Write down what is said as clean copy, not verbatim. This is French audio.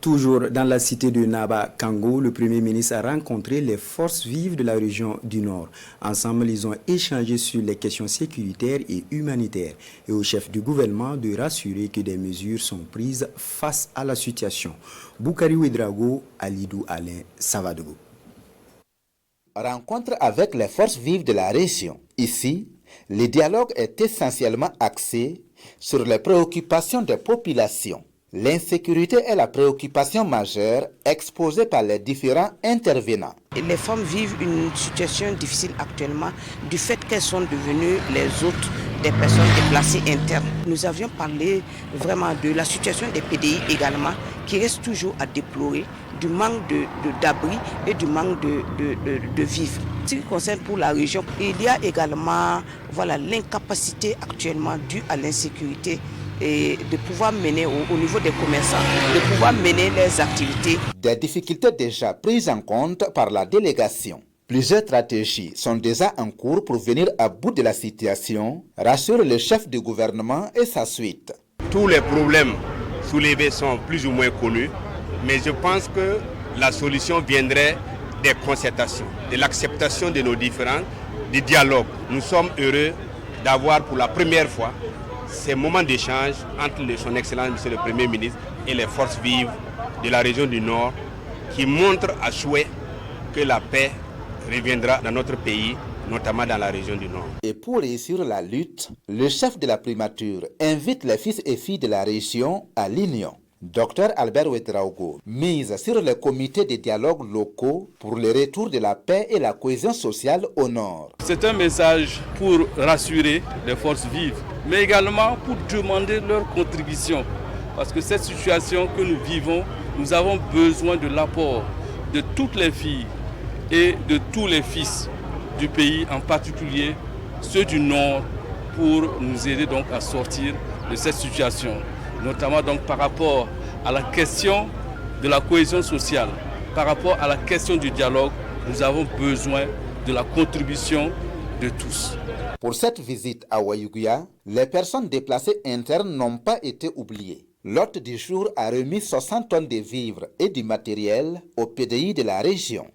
Toujours dans la cité de Naba Kango, le Premier ministre a rencontré les forces vives de la région du Nord. Ensemble, ils ont échangé sur les questions sécuritaires et humanitaires et au chef du gouvernement de rassurer que des mesures sont prises face à la situation. Boukari Ouedraogo, Alidou Alain Savadogo. Rencontre avec les forces vives de la région. Ici, le dialogue est essentiellement axé sur les préoccupations des populations. L'insécurité est la préoccupation majeure exposée par les différents intervenants. Les femmes vivent une situation difficile actuellement du fait qu'elles sont devenues les hôtes des personnes déplacées internes. Nous avions parlé vraiment de la situation des PDI également, qui reste toujours à déplorer, du manque d'abri et du manque de vivres. Ce qui concerne pour la région, il y a également l'incapacité actuellement due à l'insécurité et de pouvoir mener au niveau des commerçants, de pouvoir mener leurs activités. Des difficultés déjà prises en compte par la délégation. Plusieurs stratégies sont déjà en cours pour venir à bout de la situation, rassure le chef du gouvernement et sa suite. Tous les problèmes soulevés sont plus ou moins connus, mais je pense que la solution viendrait des concertations, de l'acceptation de nos différends, du dialogue. Nous sommes heureux d'avoir pour la première fois ces moments d'échange entre son Excellence Monsieur le Premier ministre et les forces vives de la région du Nord qui montrent à souhait que la paix reviendra dans notre pays, notamment dans la région du Nord. Et pour réussir la lutte, le chef de la primature invite les fils et filles de la région à l'union. Dr Albert Ouedraogo mise sur les comités de dialogue locaux pour le retour de la paix et la cohésion sociale au Nord. C'est un message pour rassurer les forces vives, mais également pour demander leur contribution. Parce que cette situation que nous vivons, nous avons besoin de l'apport de toutes les filles et de tous les fils du pays, en particulier ceux du Nord, pour nous aider donc à sortir de cette situation. Notamment donc par rapport à la question de la cohésion sociale, par rapport à la question du dialogue, nous avons besoin de la contribution de tous. Pour cette visite à Ouayouguia, les personnes déplacées internes n'ont pas été oubliées. L'hôte du jour a remis 60 tonnes de vivres et du matériel au PDI de la région.